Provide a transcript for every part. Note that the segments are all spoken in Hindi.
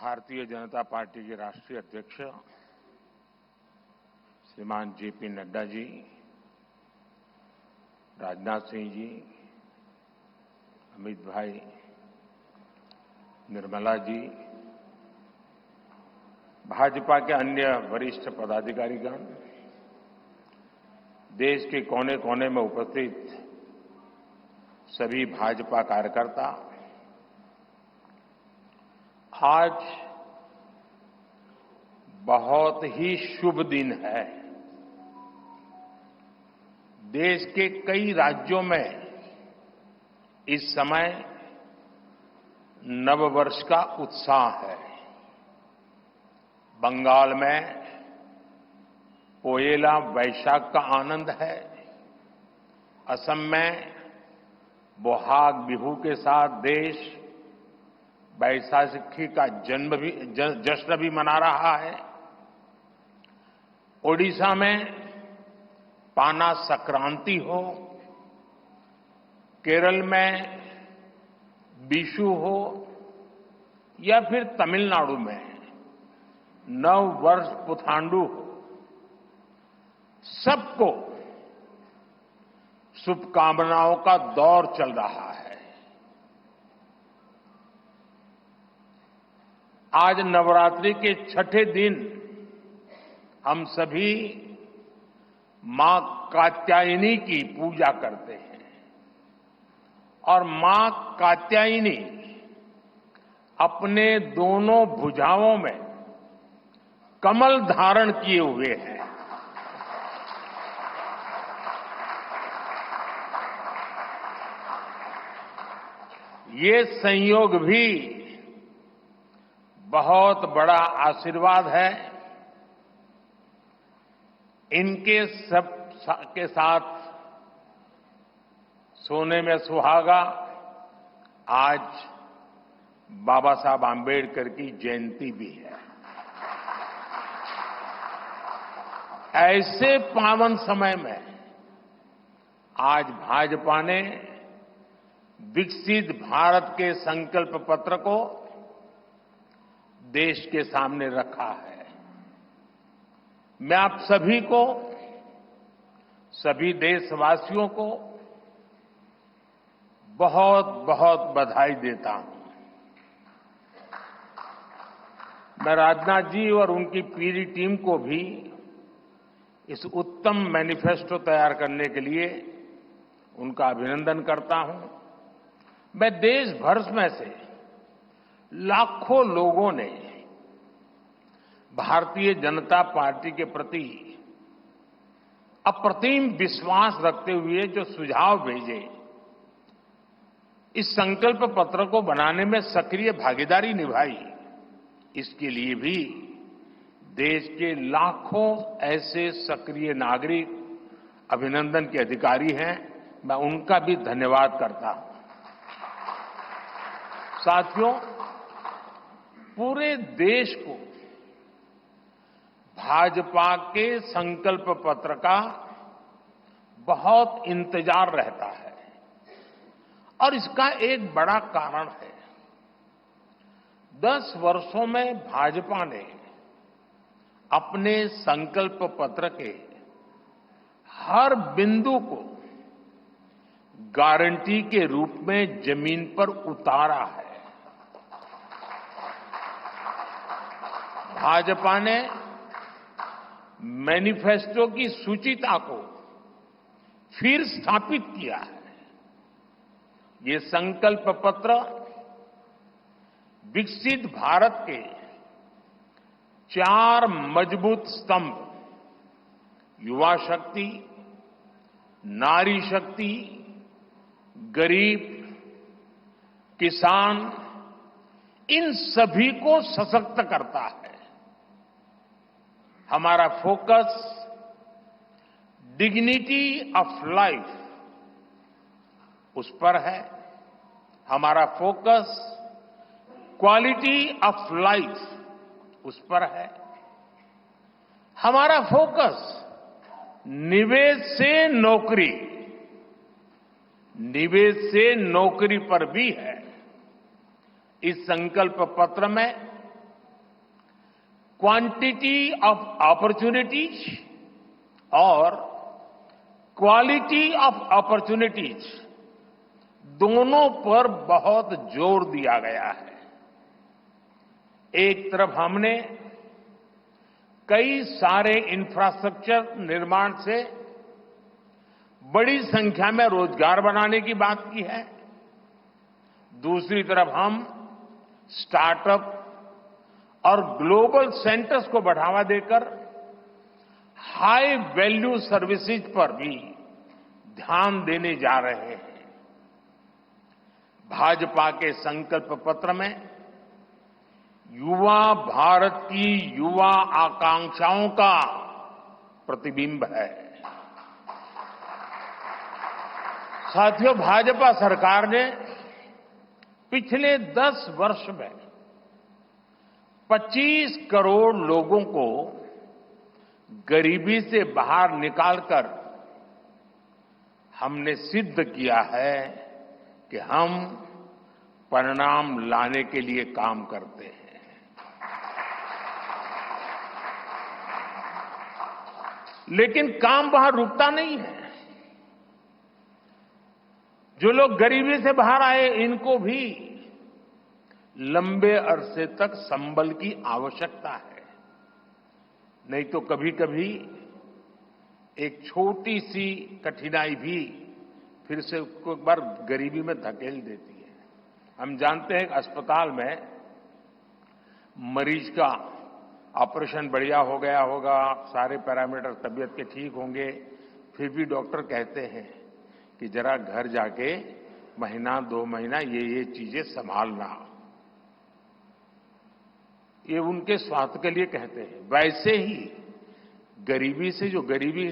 भारतीय जनता पार्टी के राष्ट्रीय अध्यक्ष श्रीमान जेपी नड्डा जी, राजनाथ सिंह जी, अमित भाई, निर्मला जी, भाजपा के अन्य वरिष्ठ पदाधिकारीगण, देश के कोने कोने में उपस्थित सभी भाजपा कार्यकर्ता, आज बहुत ही शुभ दिन है। देश के कई राज्यों में इस समय नववर्ष का उत्साह है। बंगाल में पोयला वैशाख का आनंद है। असम में बोहाग बिहू के साथ देश बैसाखी का जश्न भी मना रहा है। ओडिशा में पाना संक्रांति हो, केरल में बिशु हो या फिर तमिलनाडु में नव वर्ष पुथांडु हो, सबको शुभकामनाओं का दौर चल रहा है। आज नवरात्रि के छठे दिन हम सभी मां कात्यायनी की पूजा करते हैं और मां कात्यायनी अपने दोनों भुजाओं में कमल धारण किए हुए हैं। ये संयोग भी बहुत बड़ा आशीर्वाद है। इनके सब के साथ सोने में सुहागा आज बाबा साहब आंबेडकर की जयंती भी है। ऐसे पावन समय में आज भाजपा ने विकसित भारत के संकल्प पत्र को देश के सामने रखा है। मैं आप सभी को, सभी देशवासियों को बहुत बहुत बधाई देता हूं। मैं राजनाथ जी और उनकी पूरी टीम को भी इस उत्तम मैनिफेस्टो तैयार करने के लिए उनका अभिनंदन करता हूं। मैं देश भर में से लाखों लोगों ने भारतीय जनता पार्टी के प्रति अप्रतिम विश्वास रखते हुए जो सुझाव भेजे, इस संकल्प पत्र को बनाने में सक्रिय भागीदारी निभाई, इसके लिए भी देश के लाखों ऐसे सक्रिय नागरिक अभिनंदन के अधिकारी हैं। मैं उनका भी धन्यवाद करता हूं। साथियों, पूरे देश को भाजपा के संकल्प पत्र का बहुत इंतजार रहता है और इसका एक बड़ा कारण है। 10 वर्षों में भाजपा ने अपने संकल्प पत्र के हर बिंदु को गारंटी के रूप में जमीन पर उतारा है। भाजपा ने मैनिफेस्टो की सूचिता को फिर स्थापित किया है। ये संकल्प पत्र विकसित भारत के 4 मजबूत स्तंभ, युवा शक्ति, नारी शक्ति, गरीब, किसान, इन सभी को सशक्त करता है। हमारा फोकस डिग्निटी ऑफ लाइफ उस पर है। हमारा फोकस क्वालिटी ऑफ लाइफ उस पर है। हमारा फोकस निवेश से नौकरी, निवेश से नौकरी पर भी है। इस संकल्प पत्र में क्वांटिटी ऑफ अपॉर्चुनिटीज और क्वालिटी ऑफ अपॉर्चुनिटीज दोनों पर बहुत जोर दिया गया है। एक तरफ हमने कई सारे इंफ्रास्ट्रक्चर निर्माण से बड़ी संख्या में रोजगार बनाने की बात की है। दूसरी तरफ हम स्टार्टअप और ग्लोबल सेंटर्स को बढ़ावा देकर हाई वैल्यू सर्विसेज पर भी ध्यान देने जा रहे हैं। भाजपा के संकल्प पत्र में युवा भारत की युवा आकांक्षाओं का प्रतिबिंब है। साथियों, भाजपा सरकार ने पिछले 10 वर्ष में 25 करोड़ लोगों को गरीबी से बाहर निकालकर हमने सिद्ध किया है कि हम परिणाम लाने के लिए काम करते हैं। लेकिन काम वहां रुकता नहीं है। जो लोग गरीबी से बाहर आए, इनको भी लंबे अरसे तक संबल की आवश्यकता है। नहीं तो कभी कभी एक छोटी सी कठिनाई भी फिर से उसको एक बार गरीबी में धकेल देती है। हम जानते हैं कि अस्पताल में मरीज का ऑपरेशन बढ़िया हो गया होगा, सारे पैरामीटर तबीयत के ठीक होंगे, फिर भी डॉक्टर कहते हैं कि जरा घर जाके महीना 2 महीना ये चीजें संभालना। ये उनके स्वास्थ्य के लिए कहते हैं। वैसे ही गरीबी से जो गरीबी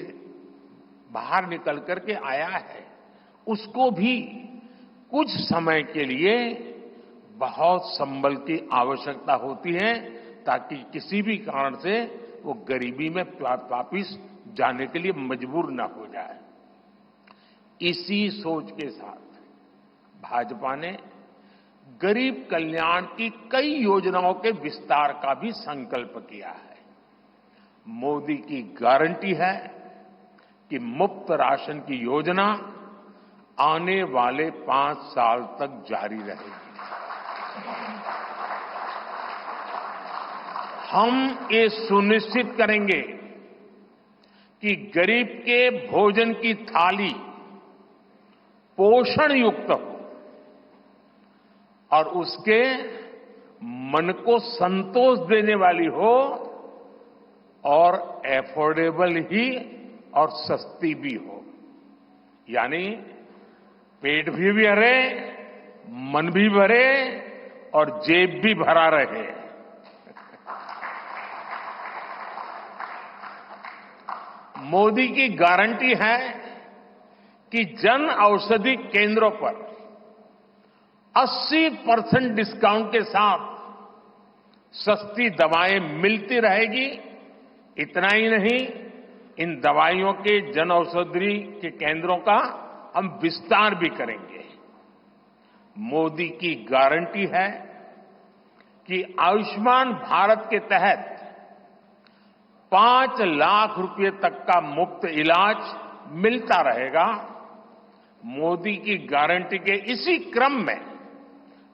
बाहर निकल करके आया है, उसको भी कुछ समय के लिए बहुत संबल की आवश्यकता होती है, ताकि किसी भी कारण से वो गरीबी में वापिस जाने के लिए मजबूर न हो जाए। इसी सोच के साथ भाजपा ने गरीब कल्याण की कई योजनाओं के विस्तार का भी संकल्प किया है। मोदी की गारंटी है कि मुफ्त राशन की योजना आने वाले 5 साल तक जारी रहेगी। हम ये सुनिश्चित करेंगे कि गरीब के भोजन की थाली पोषण युक्त हो और उसके मन को संतोष देने वाली हो, और एफोर्डेबल ही और सस्ती भी हो। यानी पेट भी भरे, मन भी भरे और जेब भी भरा रहे। मोदी की गारंटी है कि जन औषधि केंद्रों पर 80% डिस्काउंट के साथ सस्ती दवाएं मिलती रहेगी। इतना ही नहीं, इन दवाइयों के जन औषधि के केंद्रों का हम विस्तार भी करेंगे। मोदी की गारंटी है कि आयुष्मान भारत के तहत 5 लाख रुपए तक का मुफ्त इलाज मिलता रहेगा। मोदी की गारंटी के इसी क्रम में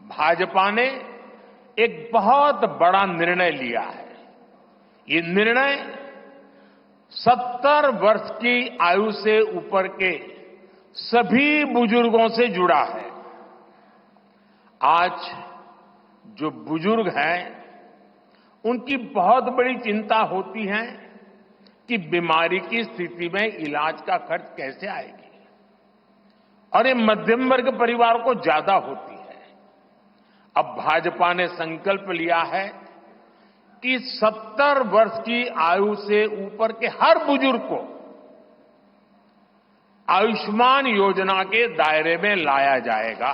भाजपा ने एक बहुत बड़ा निर्णय लिया है। ये निर्णय 70 वर्ष की आयु से ऊपर के सभी बुजुर्गों से जुड़ा है। आज जो बुजुर्ग हैं, उनकी बहुत बड़ी चिंता होती है कि बीमारी की स्थिति में इलाज का खर्च कैसे आएगी, और ये मध्यम वर्ग परिवार को ज्यादा होती है। अब भाजपा ने संकल्प लिया है कि 70 वर्ष की आयु से ऊपर के हर बुजुर्ग को आयुष्मान योजना के दायरे में लाया जाएगा।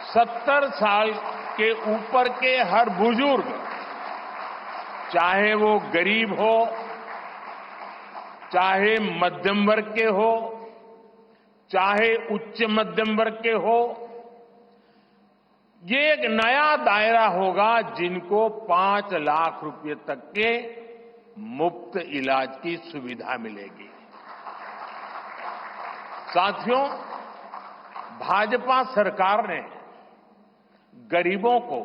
सत्तर साल के ऊपर के हर बुजुर्ग, चाहे वो गरीब हो, चाहे मध्यम वर्ग के हो, चाहे उच्च मध्यम वर्ग के हो, ये एक नया दायरा होगा जिनको 5 लाख रुपए तक के मुफ्त इलाज की सुविधा मिलेगी। साथियों, भाजपा सरकार ने गरीबों को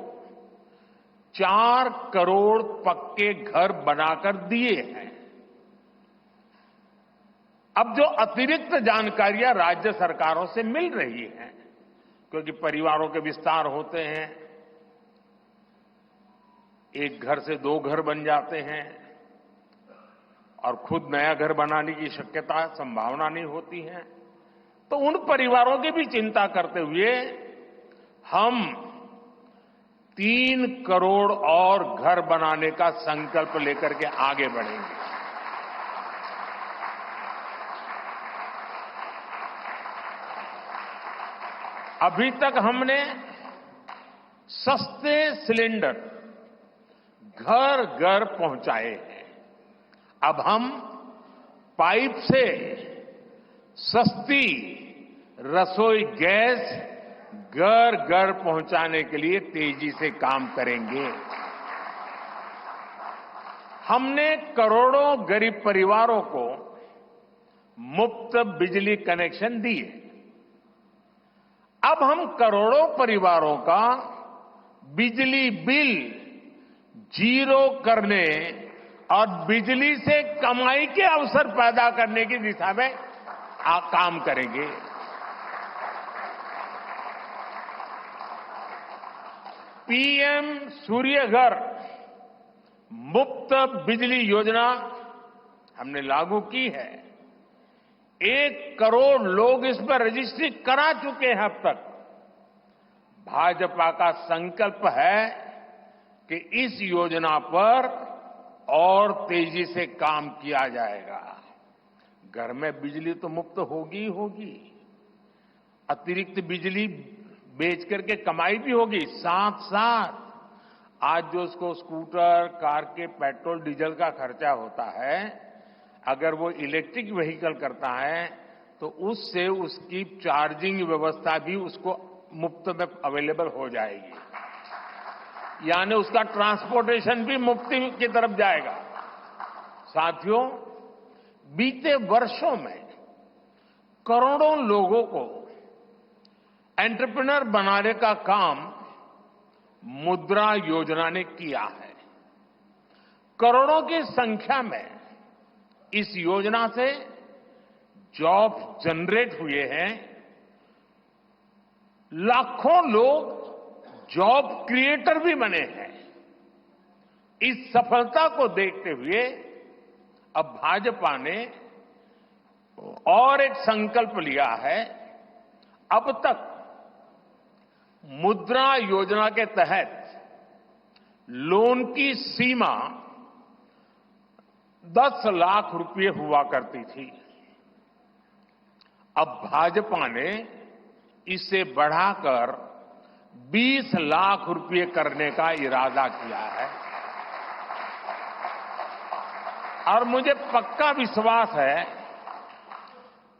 4 करोड़ पक्के घर बनाकर दिए हैं। अब जो अतिरिक्त जानकारियां राज्य सरकारों से मिल रही हैं, क्योंकि परिवारों के विस्तार होते हैं, एक घर से 2 घर बन जाते हैं और खुद नया घर बनाने की शक्यता संभावना नहीं होती है, तो उन परिवारों की भी चिंता करते हुए हम 3 करोड़ और घर बनाने का संकल्प लेकर के आगे बढ़ेंगे। अभी तक हमने सस्ते सिलेंडर घर घर पहुंचाए हैं। अब हम पाइप से सस्ती रसोई गैस घर घर पहुंचाने के लिए तेजी से काम करेंगे। हमने करोड़ों गरीब परिवारों को मुफ्त बिजली कनेक्शन दिए। अब हम करोड़ों परिवारों का बिजली बिल 0 करने और बिजली से कमाई के अवसर पैदा करने की दिशा में काम करेंगे। पीएम सूर्य घर मुफ्त बिजली योजना हमने लागू की है। 1 करोड़ लोग इस पर रजिस्ट्री करा चुके हैं अब तक। भाजपा का संकल्प है कि इस योजना पर और तेजी से काम किया जाएगा। घर में बिजली तो मुफ्त होगी ही होगी, अतिरिक्त बिजली बेच करके कमाई भी होगी। साथ साथ आज जो उसको स्कूटर, कार के पेट्रोल डीजल का खर्चा होता है, अगर वो इलेक्ट्रिक व्हीकल करता है तो उससे उसकी चार्जिंग व्यवस्था भी उसको मुफ्त में अवेलेबल हो जाएगी, यानी उसका ट्रांसपोर्टेशन भी मुफ्त की तरफ जाएगा। साथियों, बीते वर्षों में करोड़ों लोगों को एंटरप्रेन्योर बनाने का काम मुद्रा योजना ने किया है। करोड़ों की संख्या में इस योजना से जॉब जनरेट हुए हैं। लाखों लोग जॉब क्रिएटर भी बने हैं। इस सफलता को देखते हुए अब भाजपा ने और एक संकल्प लिया है। अब तक मुद्रा योजना के तहत लोन की सीमा 10 लाख रुपए हुआ करती थी। अब भाजपा ने इसे बढ़ाकर 20 लाख रुपए करने का इरादा किया है और मुझे पक्का विश्वास है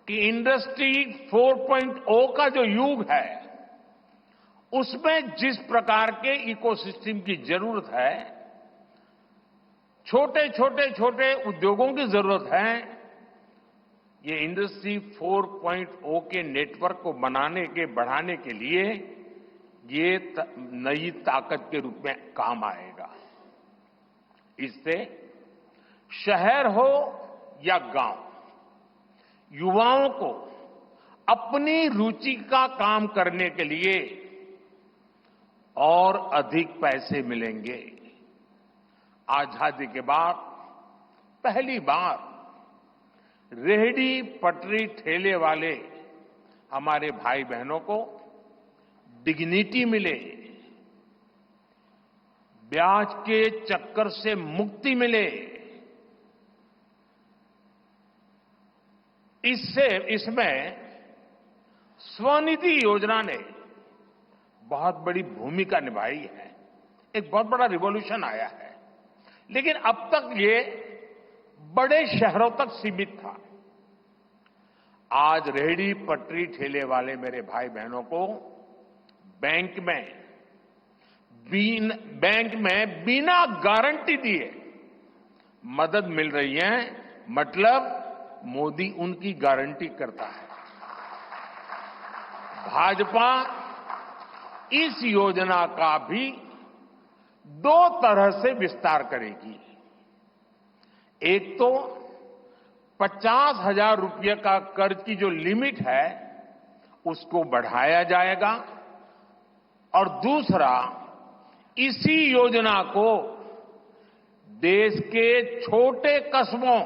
कि इंडस्ट्री 4.0 का जो युग है, उसमें जिस प्रकार के इकोसिस्टम की जरूरत है, छोटे उद्योगों की जरूरत है, ये इंडस्ट्री 4.0 के नेटवर्क को बढ़ाने के लिए ये नई ताकत के रूप में काम आएगा। इससे शहर हो या गांव, युवाओं को अपनी रुचि का काम करने के लिए और अधिक पैसे मिलेंगे। आजादी के बाद पहली बार रेहड़ी पटरी ठेले वाले हमारे भाई बहनों को डिग्निटी मिले, ब्याज के चक्कर से मुक्ति मिले। इसमें स्वनिधि योजना ने बहुत बड़ी भूमिका निभाई है। एक बहुत बड़ा रिवॉल्यूशन आया है, लेकिन अब तक ये बड़े शहरों तक सीमित था। आज रेहड़ी पटरी ठेले वाले मेरे भाई बहनों को बैंक में बैंक में बिना गारंटी दिए मदद मिल रही है, मतलब मोदी उनकी गारंटी करता है। भाजपा इस योजना का भी 2 तरह से विस्तार करेगी। एक तो 50,000 रुपये का कर्ज की जो लिमिट है उसको बढ़ाया जाएगा, और दूसरा, इसी योजना को देश के छोटे कस्बों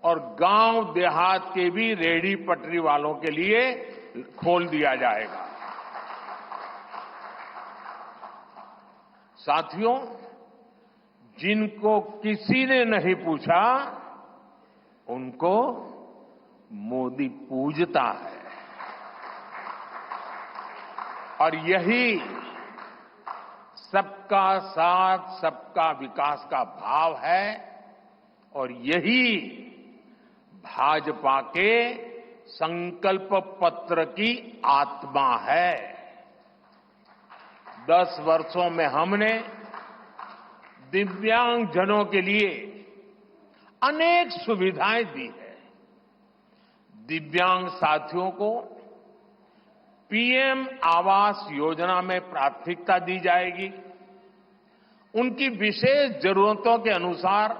और गांव देहात के भी रेहड़ी पटरी वालों के लिए खोल दिया जाएगा। साथियों, जिनको किसी ने नहीं पूछा उनको मोदी पूजता है, और यही सबका साथ सबका विकास का भाव है, और यही भाजपा के संकल्प पत्र की आत्मा है। 10 वर्षों में हमने दिव्यांगजनों के लिए अनेक सुविधाएं दी है। दिव्यांग साथियों को पीएम आवास योजना में प्राथमिकता दी जाएगी। उनकी विशेष जरूरतों के अनुसार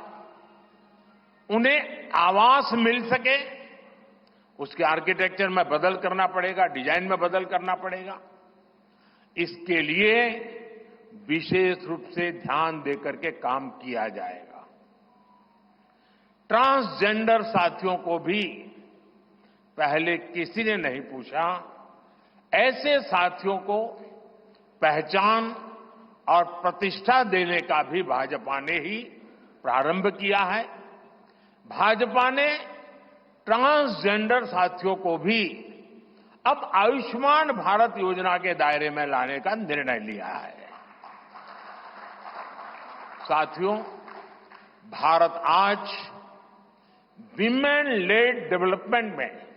उन्हें आवास मिल सके, उसके आर्किटेक्चर में बदल करना पड़ेगा, डिजाइन में बदल करना पड़ेगा। इसके लिए विशेष रूप से ध्यान देकर के काम किया जाएगा। ट्रांसजेंडर साथियों को भी पहले किसी ने नहीं पूछा, ऐसे साथियों को पहचान और प्रतिष्ठा देने का भी भाजपा ने ही प्रारंभ किया है। भाजपा ने ट्रांसजेंडर साथियों को भी अब आयुष्मान भारत योजना के दायरे में लाने का निर्णय लिया है। साथियों, भारत आज विमेन लेड डेवलपमेंट में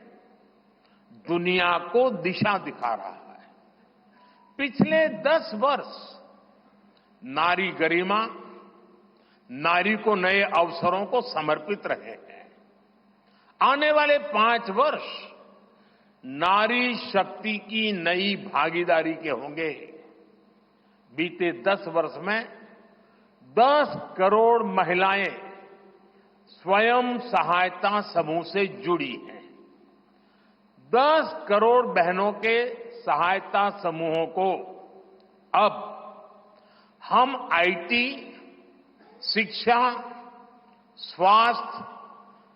दुनिया को दिशा दिखा रहा है। पिछले 10 वर्ष नारी गरिमा, नारी को नए अवसरों को समर्पित रहे हैं। आने वाले 5 वर्ष नारी शक्ति की नई भागीदारी के होंगे। बीते 10 वर्ष में 10 करोड़ महिलाएं स्वयं सहायता समूह से जुड़ी हैं। 10 करोड़ बहनों के सहायता समूहों को अब हम आईटी, शिक्षा, स्वास्थ्य,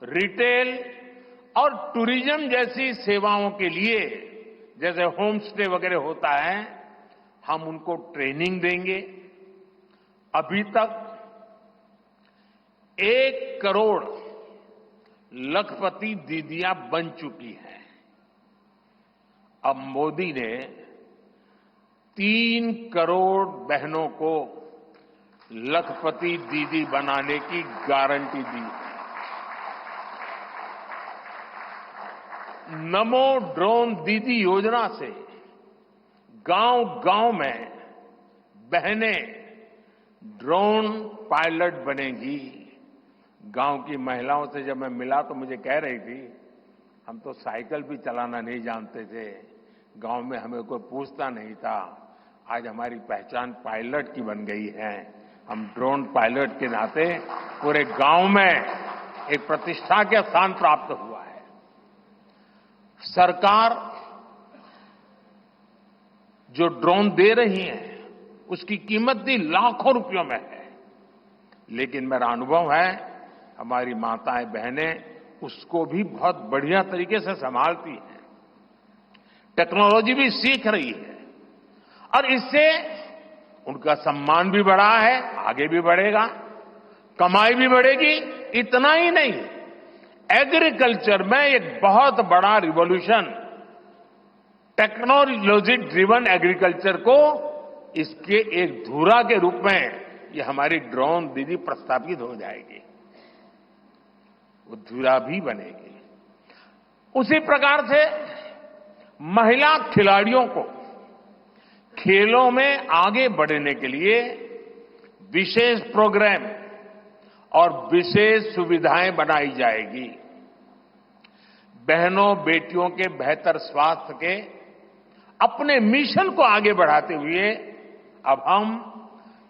रिटेल और टूरिज्म जैसी सेवाओं के लिए, जैसे होम स्टे वगैरह होता है, हम उनको ट्रेनिंग देंगे। अभी तक 1 करोड़ लखपति दीदियां बन चुकी हैं। अब मोदी ने 3 करोड़ बहनों को लखपति दीदी बनाने की गारंटी दी है। नमो ड्रोन दीदी योजना से गांव-गांव में बहनें ड्रोन पायलट बनेंगी। गांव की महिलाओं से जब मैं मिला तो मुझे कह रही थी, हम तो साइकिल भी चलाना नहीं जानते थे, गांव में हमें कोई पूछता नहीं था, आज हमारी पहचान पायलट की बन गई है। हम ड्रोन पायलट के नाते पूरे गांव में एक प्रतिष्ठा का स्थान प्राप्त हुआ है। सरकार जो ड्रोन दे रही है उसकी कीमत भी लाखों रुपयों में है, लेकिन मेरा अनुभव है हमारी माताएं बहनें उसको भी बहुत बढ़िया तरीके से संभालती हैं। टेक्नोलॉजी भी सीख रही है और इससे उनका सम्मान भी बढ़ा है, आगे भी बढ़ेगा, कमाई भी बढ़ेगी। इतना ही नहीं, एग्रीकल्चर में एक बहुत बड़ा रिवॉल्यूशन, टेक्नोलॉजी ड्रिवन एग्रीकल्चर को इसके एक धुरा के रूप में ये हमारी ड्रोन दीदी प्रस्थापित हो जाएगी, वो धुरा भी बनेगी। उसी प्रकार से महिला खिलाड़ियों को खेलों में आगे बढ़ने के लिए विशेष प्रोग्राम और विशेष सुविधाएं बनाई जाएगी। बहनों बेटियों के बेहतर स्वास्थ्य के अपने मिशन को आगे बढ़ाते हुए अब हम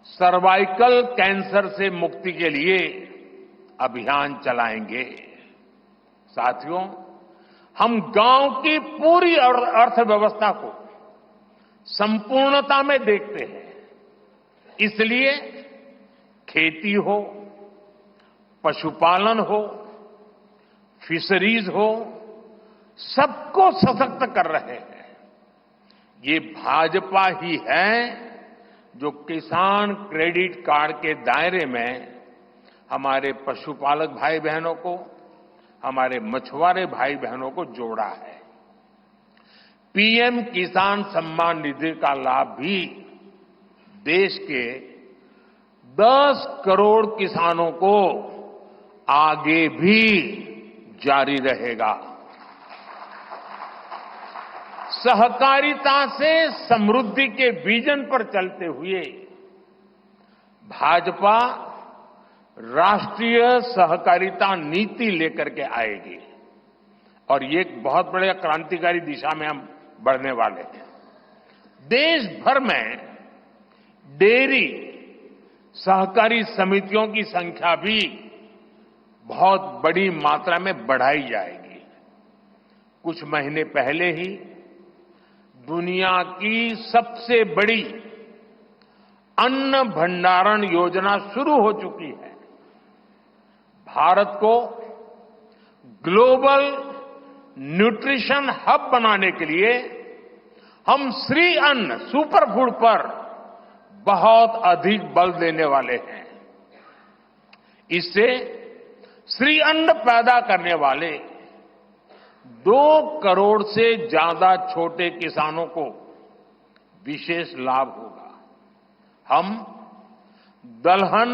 सर्वाइकल कैंसर से मुक्ति के लिए अभियान चलाएंगे। साथियों, हम गांव की पूरी अर्थव्यवस्था को संपूर्णता में देखते हैं। इसलिए खेती हो, पशुपालन हो, फिशरीज हो, सबको सशक्त कर रहे हैं। ये भाजपा ही है जो किसान क्रेडिट कार्ड के दायरे में हमारे पशुपालक भाई बहनों को, हमारे मछुआरे भाई बहनों को जोड़ा है। पीएम किसान सम्मान निधि का लाभ भी देश के 10 करोड़ किसानों को आगे भी जारी रहेगा। सहकारिता से समृद्धि के विजन पर चलते हुए भाजपा राष्ट्रीय सहकारिता नीति लेकर के आएगी और ये एक बहुत बड़े क्रांतिकारी दिशा में हम बढ़ने वाले हैं। देश भर में डेयरी सहकारी समितियों की संख्या भी बहुत बड़ी मात्रा में बढ़ाई जाएगी। कुछ महीने पहले ही दुनिया की सबसे बड़ी अन्न भंडारण योजना शुरू हो चुकी है। भारत को ग्लोबल न्यूट्रिशन हब बनाने के लिए हम श्री अन्न सुपरफूड पर बहुत अधिक बल देने वाले हैं। इससे श्री अन्न पैदा करने वाले 2 करोड़ से ज्यादा छोटे किसानों को विशेष लाभ होगा। हम दलहन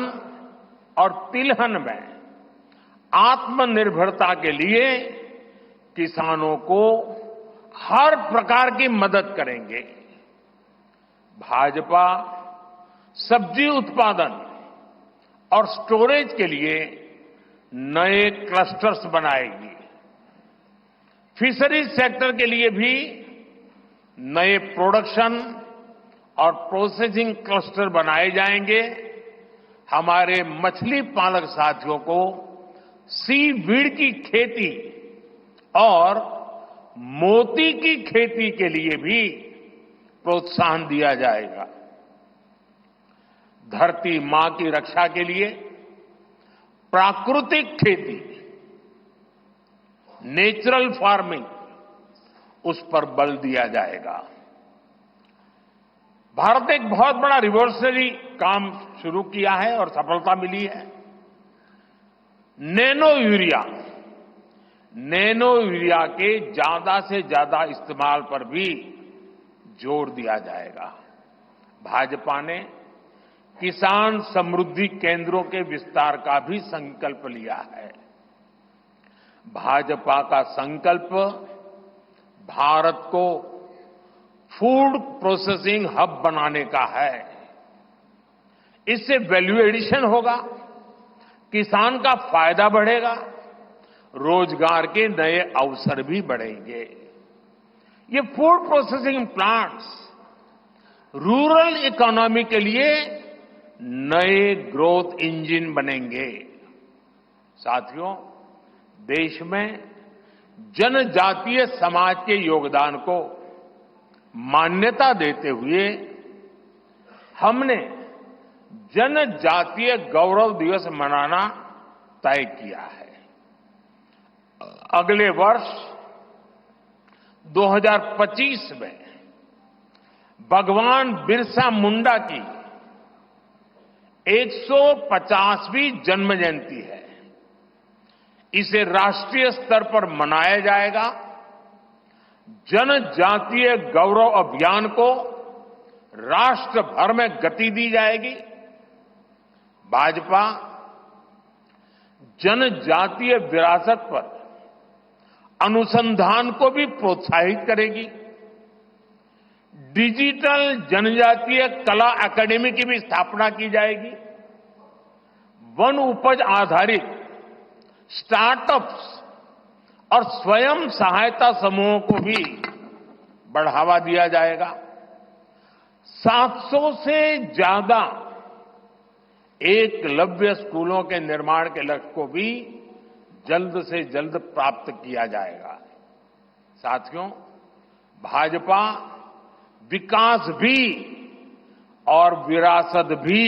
और तिलहन में आत्मनिर्भरता के लिए किसानों को हर प्रकार की मदद करेंगे। भाजपा सब्जी उत्पादन और स्टोरेज के लिए नए क्लस्टर्स बनाएगी। फिशरीज सेक्टर के लिए भी नए प्रोडक्शन और प्रोसेसिंग क्लस्टर बनाए जाएंगे। हमारे मछली पालक साथियों को सीवीड की खेती और मोती की खेती के लिए भी प्रोत्साहन दिया जाएगा। धरती मां की रक्षा के लिए प्राकृतिक खेती, नेचुरल फार्मिंग, उस पर बल दिया जाएगा। भारत ने एक बहुत बड़ा रिवॉल्यूशनरी काम शुरू किया है और सफलता मिली है। नैनो यूरिया के ज्यादा से ज्यादा इस्तेमाल पर भी जोर दिया जाएगा। भाजपा ने किसान समृद्धि केंद्रों के विस्तार का भी संकल्प लिया है। भाजपा का संकल्प भारत को फूड प्रोसेसिंग हब बनाने का है। इससे वैल्यू एडिशन होगा, किसान का फायदा बढ़ेगा, रोजगार के नए अवसर भी बढ़ेंगे। ये food processing plants rural economy के लिए नए ग्रोथ इंजन बनेंगे। साथियों, देश में जनजातीय समाज के योगदान को मान्यता देते हुए हमने जनजातीय गौरव दिवस मनाना तय किया है। अगले वर्ष 2025 में भगवान बिरसा मुंडा की 150वीं जन्म जयंती है। इसे राष्ट्रीय स्तर पर मनाया जाएगा। जनजातीय गौरव अभियान को राष्ट्र भर में गति दी जाएगी। भाजपा जनजातीय विरासत पर अनुसंधान को भी प्रोत्साहित करेगी। डिजिटल जनजातीय कला अकादमी की भी स्थापना की जाएगी। वन उपज आधारित स्टार्टअप्स और स्वयं सहायता समूहों को भी बढ़ावा दिया जाएगा। 700 से ज्यादा एकलव्य स्कूलों के निर्माण के लक्ष्य को भी जल्द से जल्द प्राप्त किया जाएगा। साथियों, भाजपा विकास भी और विरासत भी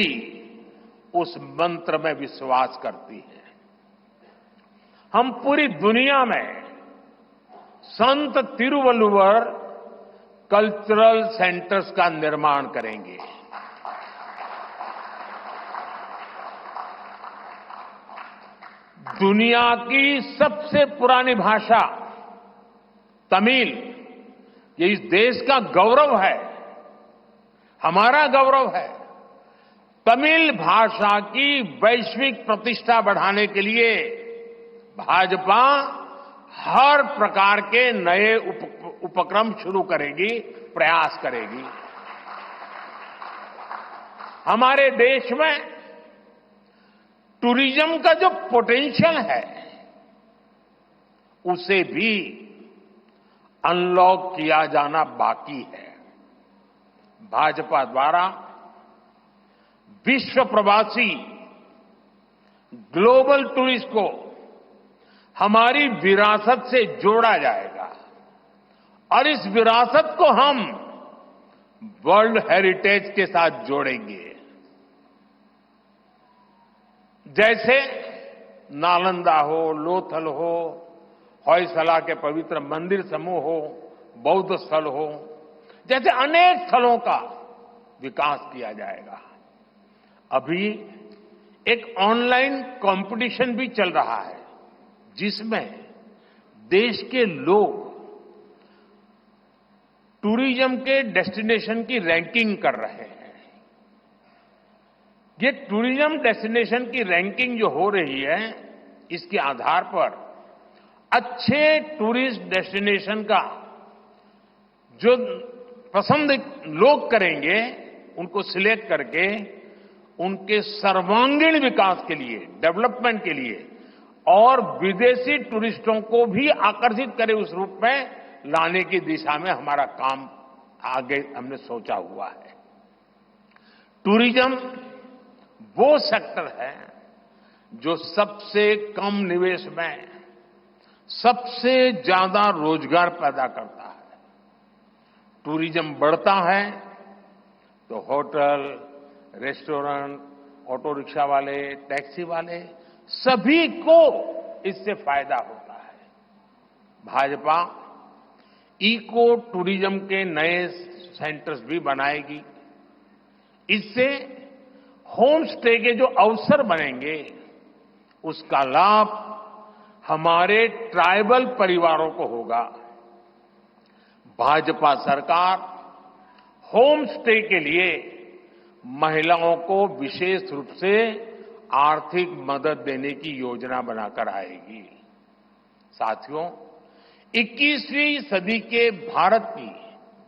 उस मंत्र में विश्वास करती है। हम पूरी दुनिया में संत तिरुवल्लुवर कल्चरल सेंटर्स का निर्माण करेंगे। दुनिया की सबसे पुरानी भाषा तमिल, ये इस देश का गौरव है, हमारा गौरव है। तमिल भाषा की वैश्विक प्रतिष्ठा बढ़ाने के लिए भाजपा हर प्रकार के नए उपक्रम शुरू करेगी, प्रयास करेगी। हमारे देश में टूरिज्म का जो पोटेंशियल है, उसे भी अनलॉक किया जाना बाकी है। भाजपा द्वारा विश्व प्रवासी ग्लोबल टूरिस्ट को हमारी विरासत से जोड़ा जाएगा और इस विरासत को हम वर्ल्ड हेरिटेज के साथ जोड़ेंगे। जैसे नालंदा हो, लोथल हो, होयसला के पवित्र मंदिर समूह हो, बौद्ध स्थल हो, जैसे अनेक स्थलों का विकास किया जाएगा। अभी एक ऑनलाइन कंपटीशन भी चल रहा है, जिसमें देश के लोग टूरिज्म के डेस्टिनेशन की रैंकिंग कर रहे हैं। ये टूरिज्म डेस्टिनेशन की रैंकिंग जो हो रही है, इसके आधार पर अच्छे टूरिस्ट डेस्टिनेशन का जो पसंद लोग करेंगे, उनको सिलेक्ट करके उनके सर्वांगीण विकास के लिए, डेवलपमेंट के लिए और विदेशी टूरिस्टों को भी आकर्षित करे उस रूप में लाने की दिशा में हमारा काम आगे हमने सोचा हुआ है। टूरिज्म वो सेक्टर है जो सबसे कम निवेश में सबसे ज्यादा रोजगार पैदा करता है। टूरिज्म बढ़ता है तो होटल, रेस्टोरेंट, ऑटो रिक्शा वाले, टैक्सी वाले सभी को इससे फायदा होता है। भाजपा इको टूरिज्म के नए सेंटर्स भी बनाएगी। इससे होम स्टे के जो अवसर बनेंगे, उसका लाभ हमारे ट्राइबल परिवारों को होगा। भाजपा सरकार होम स्टे के लिए महिलाओं को विशेष रूप से आर्थिक मदद देने की योजना बनाकर आएगी। साथियों, 21वीं सदी के भारत की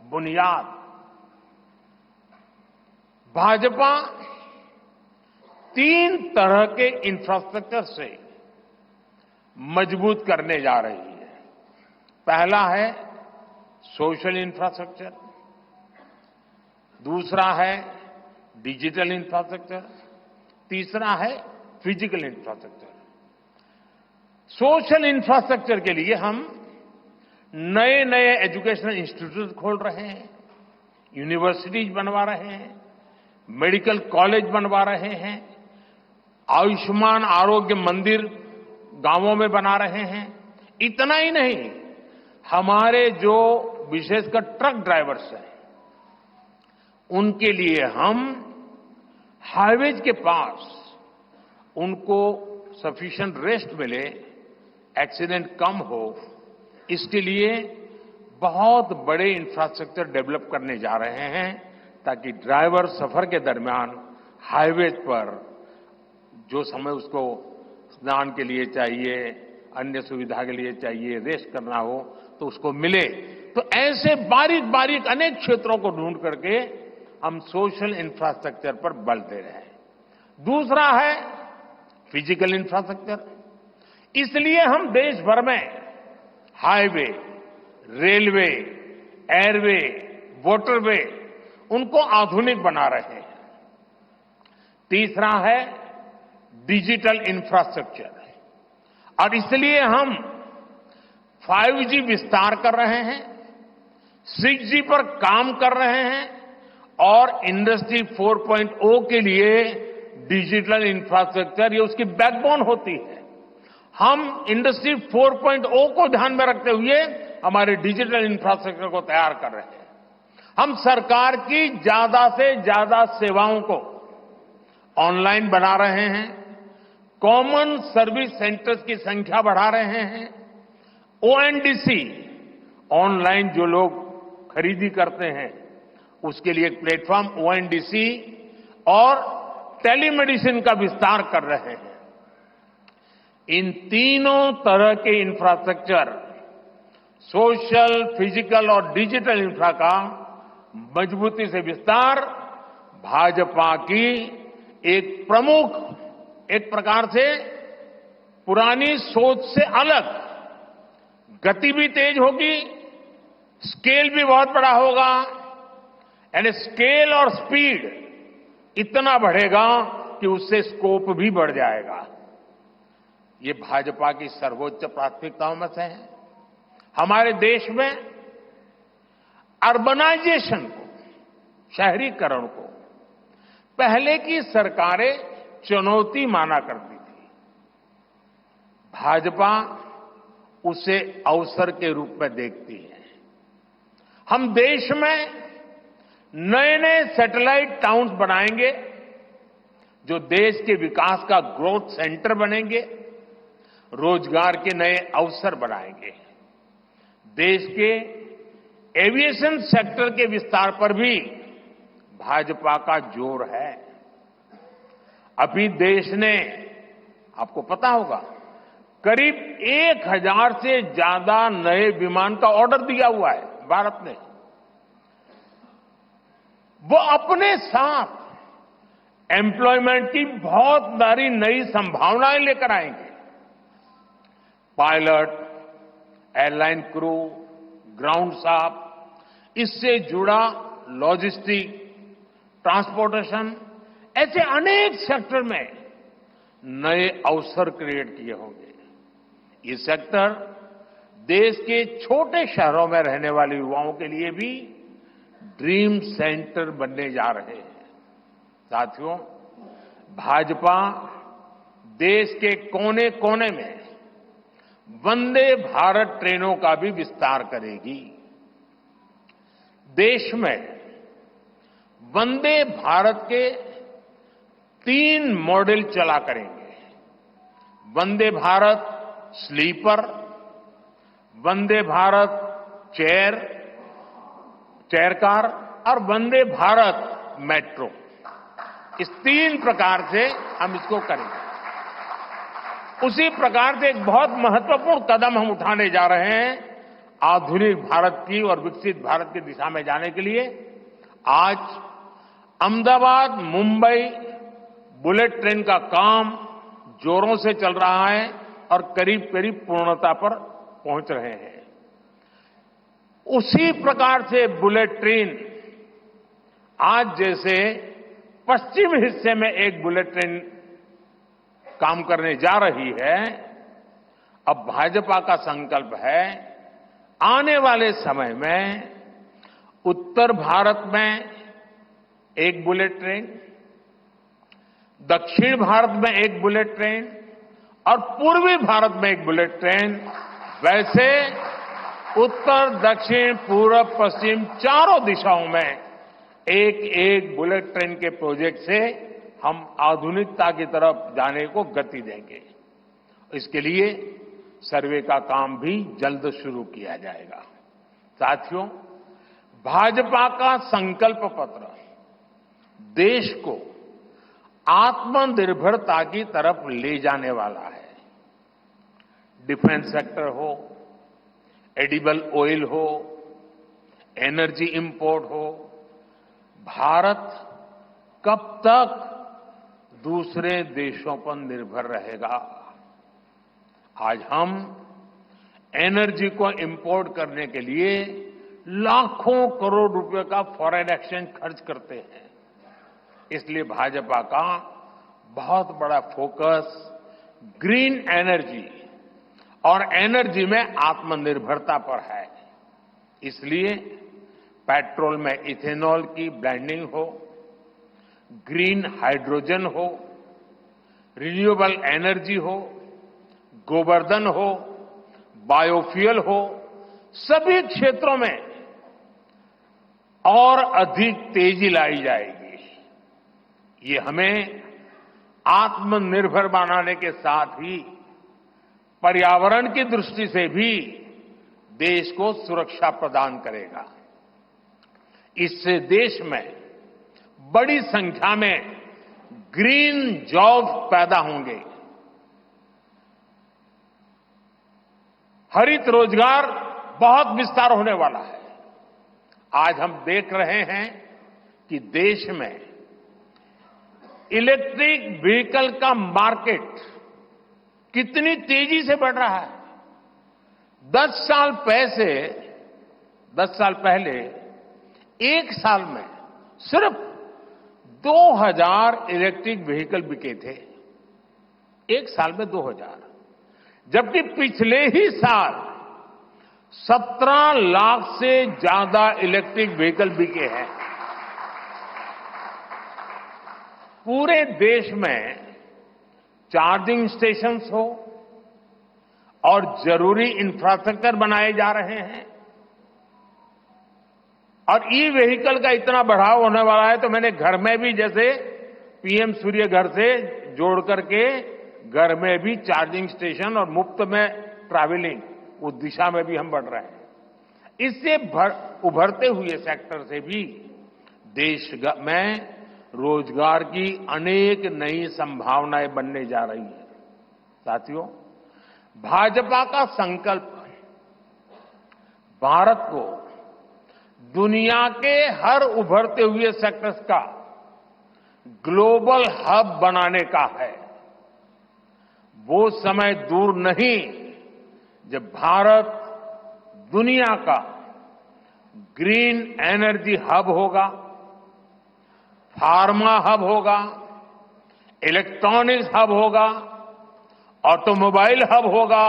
बुनियाद भाजपा 3 तरह के इंफ्रास्ट्रक्चर से मजबूत करने जा रही है। पहला है सोशल इंफ्रास्ट्रक्चर, दूसरा है डिजिटल इंफ्रास्ट्रक्चर, तीसरा है फिजिकल इंफ्रास्ट्रक्चर। सोशल इंफ्रास्ट्रक्चर के लिए हम नए नए एजुकेशनल इंस्टीट्यूट खोल रहे हैं, यूनिवर्सिटीज बनवा रहे हैं, मेडिकल कॉलेज बनवा रहे हैं, आयुष्मान आरोग्य मंदिर गांवों में बना रहे हैं। इतना ही नहीं, हमारे जो विशेषकर ट्रक ड्राइवर्स हैं, उनके लिए हम हाईवेज के पास उनको सफिशिएंट रेस्ट मिले, एक्सीडेंट कम हो, इसके लिए बहुत बड़े इंफ्रास्ट्रक्चर डेवलप करने जा रहे हैं, ताकि ड्राइवर सफर के दरमियान हाईवे पर जो समय उसको स्नान के लिए चाहिए, अन्य सुविधा के लिए चाहिए, रेस्ट करना हो, तो उसको मिले। तो ऐसे बारीक बारीक अनेक क्षेत्रों को ढूंढ करके हम सोशल इंफ्रास्ट्रक्चर पर बल दे रहे हैं। दूसरा है फिजिकल इंफ्रास्ट्रक्चर। इसलिए हम देश भर में हाईवे, रेलवे, एयरवे, वाटरवे उनको आधुनिक बना रहे हैं। तीसरा है डिजिटल इंफ्रास्ट्रक्चर, और इसलिए हम 5G विस्तार कर रहे हैं, 6G पर काम कर रहे हैं और इंडस्ट्री 4.0 के लिए डिजिटल इंफ्रास्ट्रक्चर ये उसकी बैकबोन होती है। हम इंडस्ट्री 4.0 को ध्यान में रखते हुए हमारे डिजिटल इंफ्रास्ट्रक्चर को तैयार कर रहे हैं। हम सरकार की ज्यादा से ज्यादा सेवाओं को ऑनलाइन बना रहे हैं, कॉमन सर्विस सेंटर्स की संख्या बढ़ा रहे हैं, ओएनडीसी ऑनलाइन जो लोग खरीदी करते हैं उसके लिए एक प्लेटफॉर्म ओएनडीसी और टेलीमेडिसिन का विस्तार कर रहे हैं। इन तीनों तरह के इंफ्रास्ट्रक्चर, सोशल, फिजिकल और डिजिटल इंफ्रा का मजबूती से विस्तार भाजपा की एक प्रमुख, एक प्रकार से पुरानी सोच से अलग, गति भी तेज होगी, स्केल भी बहुत बड़ा होगा, यानी स्केल और स्पीड इतना बढ़ेगा कि उससे स्कोप भी बढ़ जाएगा। ये भाजपा की सर्वोच्च प्राथमिकताओं में से है। हमारे देश में अर्बनाइजेशन को, शहरीकरण को पहले की सरकारें चुनौती माना करती थी। भाजपा उसे अवसर के रूप में देखती है। हम देश में नए नए सैटेलाइट टाउन्स बनाएंगे जो देश के विकास का ग्रोथ सेंटर बनेंगे, रोजगार के नए अवसर बनाएंगे। देश के एविएशन सेक्टर के विस्तार पर भी भाजपा का जोर है। अभी देश ने, आपको पता होगा, करीब 1000 से ज्यादा नए विमान का ऑर्डर दिया हुआ है भारत ने। वो अपने साथ एम्प्लॉयमेंट की बहुत सारी नई संभावनाएं लेकर आएंगे। Pilot, airline crew, ground staff, इससे जुड़ा लॉजिस्टिक, ट्रांसपोर्टेशन, ऐसे अनेक सेक्टर में नए अवसर क्रिएट किए होंगे। ये सेक्टर देश के छोटे शहरों में रहने वाले युवाओं के लिए भी ड्रीम सेंटर बनने जा रहे हैं। साथियों, भाजपा देश के कोने कोने में वंदे भारत ट्रेनों का भी विस्तार करेगी। देश में वंदे भारत के 3 मॉडल चला करेंगे। Vande Bharat sleeper, Vande Bharat chair car और वंदे भारत मेट्रो। इस 3 प्रकार से हम इसको करेंगे। उसी प्रकार से एक बहुत महत्वपूर्ण कदम हम उठाने जा रहे हैं आधुनिक भारत की और विकसित भारत की दिशा में जाने के लिए। आज अहमदाबाद मुंबई बुलेट ट्रेन का काम जोरों से चल रहा है और करीब करीब पूर्णता पर पहुंच रहे हैं। उसी प्रकार से बुलेट ट्रेन आज जैसे पश्चिम हिस्से में एक बुलेट ट्रेन काम करने जा रही है, अब भाजपा का संकल्प है आने वाले समय में उत्तर भारत में एक बुलेट ट्रेन, दक्षिण भारत में एक बुलेट ट्रेन और पूर्वी भारत में एक बुलेट ट्रेन, वैसे उत्तर, दक्षिण, पूर्व, पश्चिम चारों दिशाओं में एक एक बुलेट ट्रेन के प्रोजेक्ट से हम आधुनिकता की तरफ जाने को गति देंगे। इसके लिए सर्वे का काम भी जल्द शुरू किया जाएगा। साथियों, भाजपा का संकल्प पत्र देश को आत्मनिर्भरता की तरफ ले जाने वाला है। डिफेंस सेक्टर हो, एडिबल ऑयल हो, एनर्जी इंपोर्ट हो, भारत कब तक दूसरे देशों पर निर्भर रहेगा? आज हम एनर्जी को इंपोर्ट करने के लिए लाखों करोड़ रुपए का फॉरेन एक्सचेंज खर्च करते हैं। इसलिए भाजपा का बहुत बड़ा फोकस ग्रीन एनर्जी और एनर्जी में आत्मनिर्भरता पर है। इसलिए पेट्रोल में इथेनॉल की ब्लेंडिंग हो, ग्रीन हाइड्रोजन हो, रिन्यूएबल एनर्जी हो, गोवर्धन हो, बायोफ्यूल हो, सभी क्षेत्रों में और अधिक तेजी लाई जाएगी। ये हमें आत्मनिर्भर बनाने के साथ ही पर्यावरण की दृष्टि से भी देश को सुरक्षा प्रदान करेगा। इससे देश में बड़ी संख्या में ग्रीन जॉब पैदा होंगे, हरित रोजगार बहुत विस्तार होने वाला है। आज हम देख रहे हैं कि देश में इलेक्ट्रिक व्हीकल का मार्केट कितनी तेजी से बढ़ रहा है। 10 साल पहले एक साल में सिर्फ 2000 इलेक्ट्रिक व्हीकल बिके थे। एक साल में 2000, जबकि पिछले ही साल 17 लाख से ज्यादा इलेक्ट्रिक व्हीकल बिके हैं। पूरे देश में चार्जिंग स्टेशंस हो और जरूरी इंफ्रास्ट्रक्चर बनाए जा रहे हैं और ई व्हीकल का इतना बढ़ाव होने वाला है, तो मैंने घर में भी जैसे पीएम सूर्य घर से जोड़ करके घर में भी चार्जिंग स्टेशन और मुफ्त में ट्रैवलिंग, उस दिशा में भी हम बढ़ रहे हैं। इससे उभरते हुए सेक्टर से भी देश में रोजगार की अनेक नई संभावनाएं बनने जा रही है। साथियों, भाजपा का संकल्प भारत को दुनिया के हर उभरते हुए सेक्टर्स का ग्लोबल हब बनाने का है। वो समय दूर नहीं जब भारत दुनिया का ग्रीन एनर्जी हब होगा, फार्मा हब होगा, इलेक्ट्रॉनिक्स हब होगा, ऑटोमोबाइल हब होगा,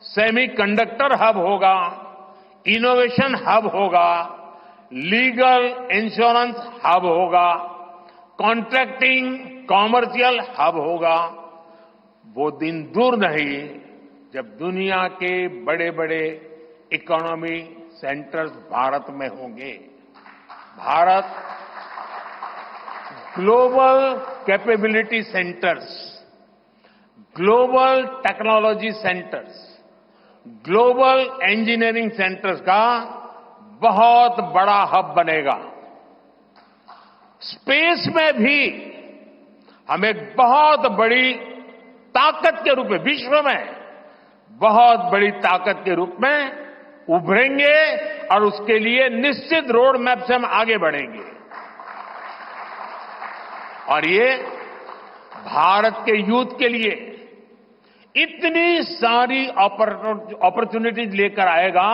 सेमीकंडक्टर हब होगा, इनोवेशन हब होगा, लीगल इंश्योरेंस हब होगा, कॉन्ट्रैक्टिंग कॉमर्शियल हब होगा। वो दिन दूर नहीं जब दुनिया के बड़े बड़े इकोनॉमी सेंटर्स भारत में होंगे। Bharat global capability centres, global technology centres, global engineering centres का बहुत बड़ा हब बनेगा। स्पेस में भी हम एक बहुत बड़ी ताकत के रूप में, विश्व में बहुत बड़ी ताकत के रूप में उभरेंगे और उसके लिए निश्चित रोड मैप से हम आगे बढ़ेंगे। और ये भारत के यूथ के लिए इतनी सारी अपॉर्चुनिटीज लेकर आएगा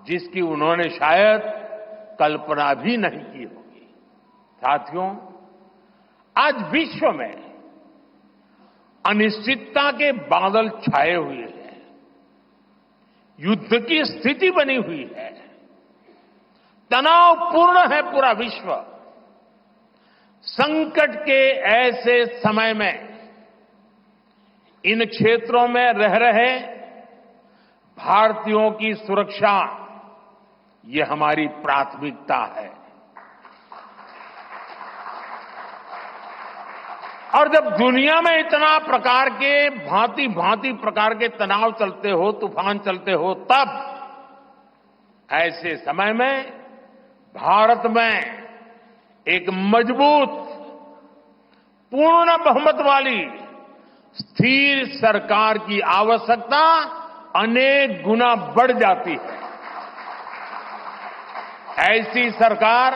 जिसकी उन्होंने शायद कल्पना भी नहीं की होगी। साथियों, आज विश्व में अनिश्चितता के बादल छाए हुए हैं, युद्ध की स्थिति बनी हुई है, तनावपूर्ण है पूरा विश्व। संकट के ऐसे समय में इन क्षेत्रों में रह रहे भारतीयों की सुरक्षा, ये हमारी प्राथमिकता है। और जब दुनिया में इतना प्रकार के भांति भांति प्रकार के तनाव चलते हो, तूफान चलते हो, तब ऐसे समय में भारत में एक मजबूत, पूर्ण बहुमत वाली स्थिर सरकार की आवश्यकता अनेक गुना बढ़ जाती है। ऐसी सरकार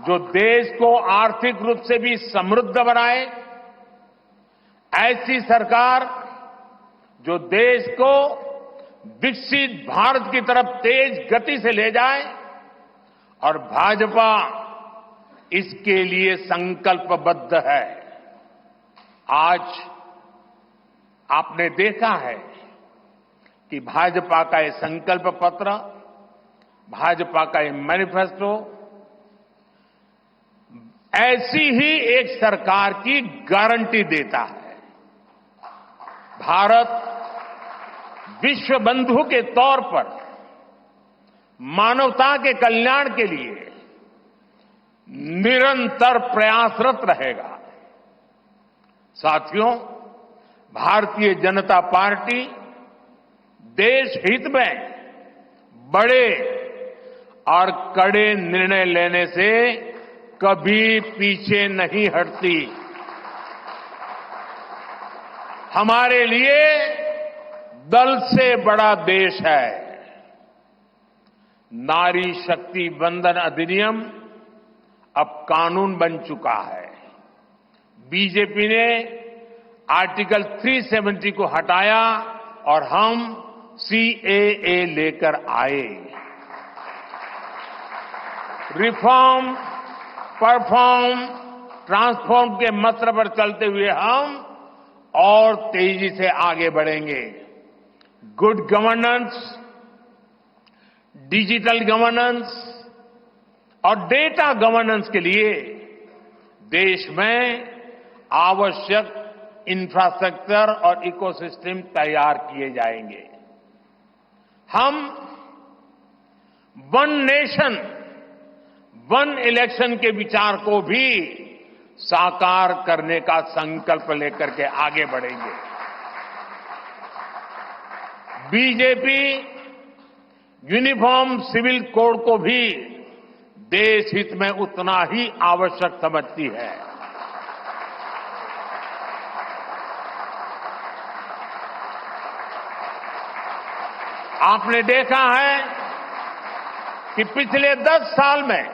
जो देश को आर्थिक रूप से भी समृद्ध बनाए, ऐसी सरकार जो देश को विकसित भारत की तरफ तेज गति से ले जाए, और भाजपा इसके लिए संकल्पबद्ध है। आज आपने देखा है कि भाजपा का ये संकल्प पत्र, भाजपा का ये मैनिफेस्टो ऐसी ही एक सरकार की गारंटी देता है। भारत विश्व बंधु के तौर पर मानवता के कल्याण के लिए निरंतर प्रयासरत रहेगा। साथियों, भारतीय जनता पार्टी देश हित में बड़े और कड़े निर्णय लेने से कभी पीछे नहीं हटती। हमारे लिए दल से बड़ा देश है। नारी शक्ति वंदन अधिनियम अब कानून बन चुका है। बीजेपी ने आर्टिकल 370 को हटाया और हम सीएए लेकर आए। रिफॉर्म, परफॉर्म, ट्रांसफॉर्म के मंत्र पर चलते हुए हम और तेजी से आगे बढ़ेंगे। गुड गवर्नेंस, डिजिटल गवर्नेंस और डेटा गवर्नेंस के लिए देश में आवश्यक इंफ्रास्ट्रक्चर और इकोसिस्टम तैयार किए जाएंगे। हम वन नेशन, वन इलेक्शन के विचार को भी साकार करने का संकल्प लेकर के आगे बढ़ेंगे। बीजेपी यूनिफॉर्म सिविल कोड को भी देश हित में उतना ही आवश्यक समझती है। आपने देखा है कि पिछले 10 साल में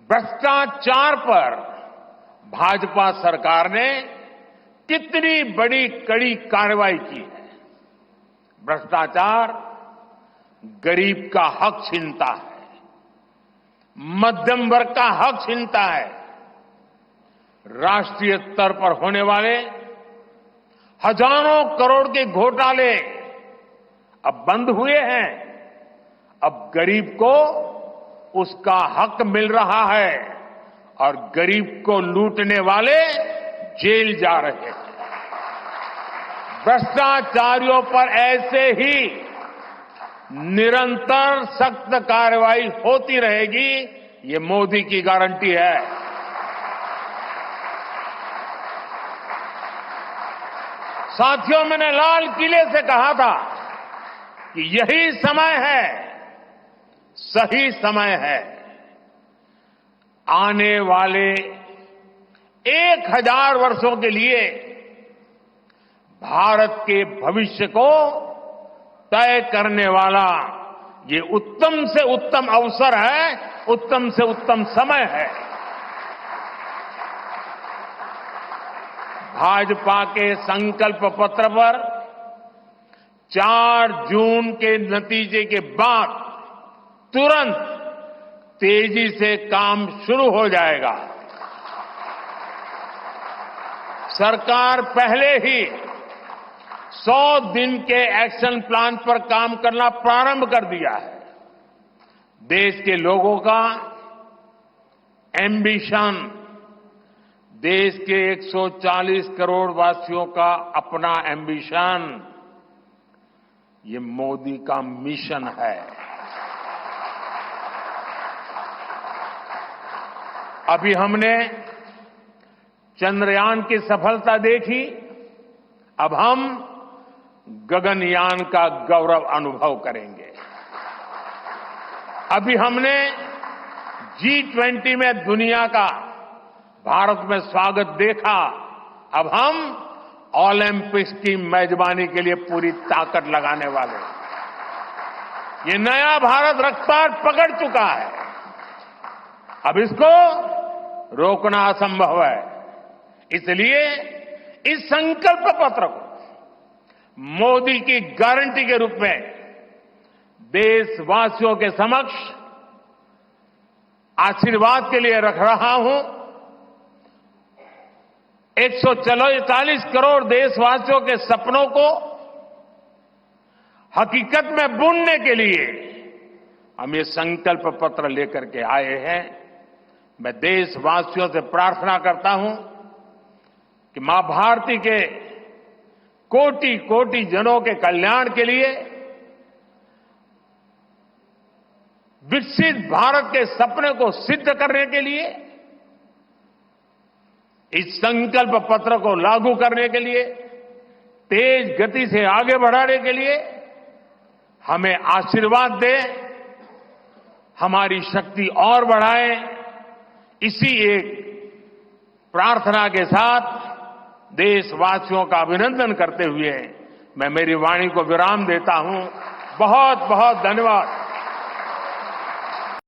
भ्रष्टाचार पर भाजपा सरकार ने कितनी बड़ी कड़ी कार्रवाई की है। भ्रष्टाचार गरीब का हक छीनता है, मध्यम वर्ग का हक छीनता है। राष्ट्रीय स्तर पर होने वाले हजारों करोड़ के घोटाले अब बंद हुए हैं। अब गरीब को उसका हक मिल रहा है और गरीब को लूटने वाले जेल जा रहे हैं। भ्रष्टाचारियों पर ऐसे ही निरंतर सख्त कार्रवाई होती रहेगी, ये मोदी की गारंटी है। साथियों, मैंने लाल किले से कहा था कि यही समय है, सही समय है। आने वाले 1000 वर्षों के लिए भारत के भविष्य को तय करने वाला ये उत्तम से उत्तम अवसर है, उत्तम से उत्तम समय है। भाजपा के संकल्प पत्र पर 4 जून के नतीजे के बाद तुरंत तेजी से काम शुरू हो जाएगा। सरकार पहले ही 100 दिन के एक्शन प्लान पर काम करना प्रारंभ कर दिया है। देश के लोगों का एम्बिशन, देश के 140 करोड़ वासियों का अपना एम्बिशन, ये मोदी का मिशन है। अभी हमने चंद्रयान की सफलता देखी, अब हम गगनयान का गौरव अनुभव करेंगे। अभी हमने G20 में दुनिया का भारत में स्वागत देखा, अब हम ओलंपिक्स की मेजबानी के लिए पूरी ताकत लगाने वाले हैं। ये नया भारत रफ्तार पकड़ चुका है। अब इसको रोकना असंभव है। इसलिए इस संकल्प पत्र को मोदी की गारंटी के रूप में देशवासियों के समक्ष आशीर्वाद के लिए रख रहा हूं। 140 करोड़ देशवासियों के सपनों को हकीकत में बुनने के लिए हम ये संकल्प पत्र लेकर के आए हैं। मैं देशवासियों से प्रार्थना करता हूं कि मां भारती के कोटि कोटि जनों के कल्याण के लिए, विकसित भारत के सपने को सिद्ध करने के लिए, इस संकल्प पत्र को लागू करने के लिए, तेज गति से आगे बढ़ाने के लिए हमें आशीर्वाद दें, हमारी शक्ति और बढ़ाएं। इसी एक प्रार्थना के साथ देशवासियों का अभिनंदन करते हुए मैं मेरी वाणी को विराम देता हूं। बहुत बहुत धन्यवाद।